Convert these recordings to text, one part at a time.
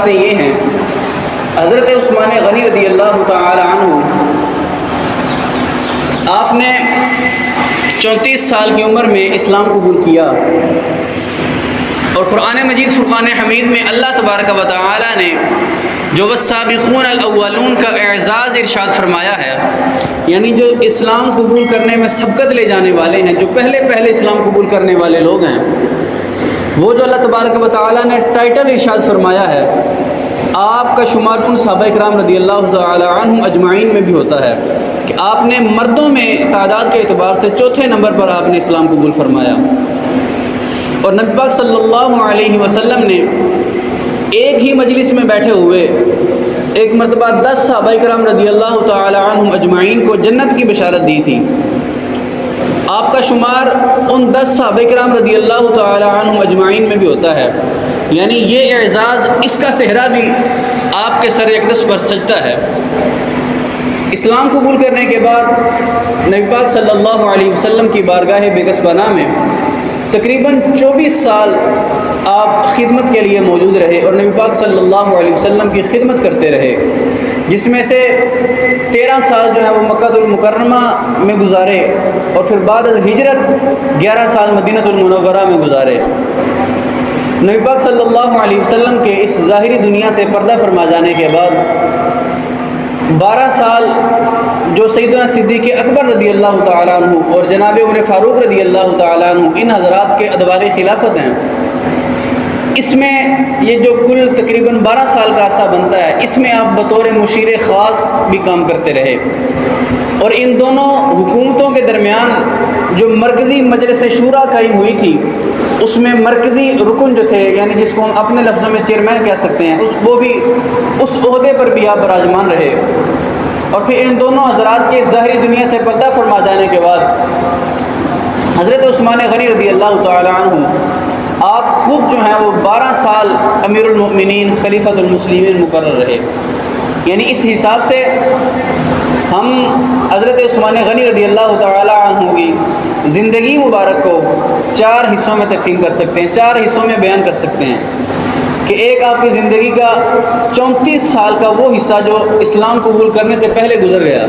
یہ ہیں حضرت عثمان غنی رضی اللہ تعالی عنہ، آپ نے 34 سال کی عمر میں اسلام قبول کیا اور قرآن مجید فرقان حمید میں اللہ تبارک و تعالی نے جو والسابقون الاولون کا اعزاز ارشاد فرمایا ہے، یعنی جو اسلام قبول کرنے میں سبقت لے جانے والے ہیں، جو پہلے اسلام قبول کرنے والے لوگ ہیں، وہ جو اللہ تبارک و تعالی نے ٹائٹل ارشاد فرمایا ہے، آپ کا شمار ان صحابہ کرام رضی اللہ تعالی عنہم اجمعین میں بھی ہوتا ہے کہ آپ نے مردوں میں تعداد کے اعتبار سے چوتھے نمبر پر آپ نے اسلام قبول فرمایا، اور نبی پاک صلی اللہ علیہ وسلم نے ایک ہی مجلس میں بیٹھے ہوئے ایک مرتبہ 10 صحابہ کرام رضی اللہ تعالی عنہم اجمعین کو جنت کی بشارت دی تھی۔ آپ کا شمار ان 10 صحابہ کرام رضی اللہ تعالی عنہم اجمعین میں بھی ہوتا ہے، یعنی یہ اعزاز، اس کا صحرا بھی آپ کے سر اقدس پر سجدہ ہے۔ اسلام قبول کرنے کے بعد نبی پاک صلی اللہ علیہ وسلم کی بارگاہ بےکسبانہ میں تقریباً 24 سال آپ خدمت کے لیے موجود رہے اور نبی پاک صلی اللہ علیہ وسلم کی خدمت کرتے رہے، جس میں سے 13 سال جو ہے وہ مکہ المکرمہ میں گزارے اور پھر بعد از ہجرت 11 سال مدینہ المنورہ میں گزارے۔ نبی پاک صلی اللہ علیہ وسلم کے اس ظاہری دنیا سے پردہ فرما جانے کے بعد 12 سال جو سیدنا صدیق اکبر رضی اللہ تعالیٰ عنہ اور جناب عمر فاروق رضی اللہ تعالیٰ عنہ ان حضرات کے ادوار خلافت ہیں، اس میں یہ جو کل تقریباً 12 سال کا عرصہ بنتا ہے، اس میں آپ بطور مشیر خاص بھی کام کرتے رہے، اور ان دونوں حکومتوں کے درمیان جو مرکزی مجلس شورا قائم ہوئی تھی، اس میں مرکزی رکن جو تھے، یعنی جس کو ہم اپنے لفظوں میں چیئرمین کہہ سکتے ہیں، وہ بھی اس عہدے پر بھی آپ براجمان رہے۔ اور پھر ان دونوں حضرات کے ظاہری دنیا سے پردہ فرما جانے کے بعد حضرت عثمان غنی رضی اللہ تعالی عنہ آپ خود جو ہیں وہ 12 سال امیر المؤمنین خلیفۃ المسلمین مقرر رہے، یعنی اس حساب سے ہم حضرت عثمان غنی رضی اللہ تعالی عنہ کی زندگی مبارک کو 4 حصوں میں تقسیم کر سکتے ہیں، 4 حصوں میں بیان کر سکتے ہیں کہ ایک آپ کی زندگی کا 34 سال کا وہ حصہ جو اسلام قبول کرنے سے پہلے گزر گیا،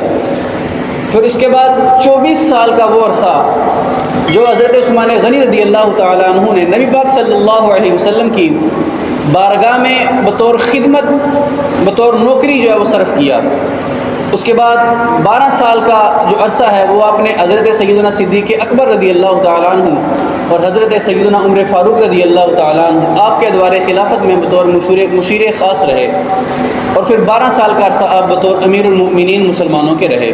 پھر اس کے بعد 24 سال کا وہ عرصہ جو حضرت عثمان غنی رضی اللہ تعالی عنہ نے نبی پاک صلی اللہ علیہ وسلم کی بارگاہ میں بطور خدمت، بطور نوکری جو ہے وہ صرف کیا۔ اس کے بعد 12 سال کا جو عرصہ ہے وہ آپ نے حضرت سیدنا صدیق اکبر رضی اللہ تعالیٰ عنہ اور حضرت سیدنا عمر فاروق رضی اللہ تعالیٰ عنہ آپ کے ادوار خلافت میں بطور مشیر خاص رہے، اور پھر 12 سال کا عرصہ آپ بطور امیر المؤمنین مسلمانوں کے رہے،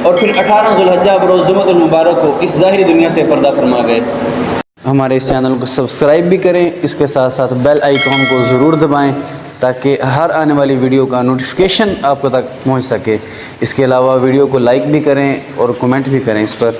اور پھر 18 ذوالحجہ بروز جمعۃ المبارک کو اس ظاہری دنیا سے پردہ فرما گئے۔ ہمارے اس چینل کو سبسکرائب بھی کریں، اس کے ساتھ ساتھ بیل آئیکن کو ضرور دبائیں تاکہ ہر آنے والی ویڈیو کا نوٹیفیکیشن آپ کو تک پہنچ سکے۔ اس کے علاوہ ویڈیو کو لائک بھی کریں اور کمنٹ بھی کریں اس پر۔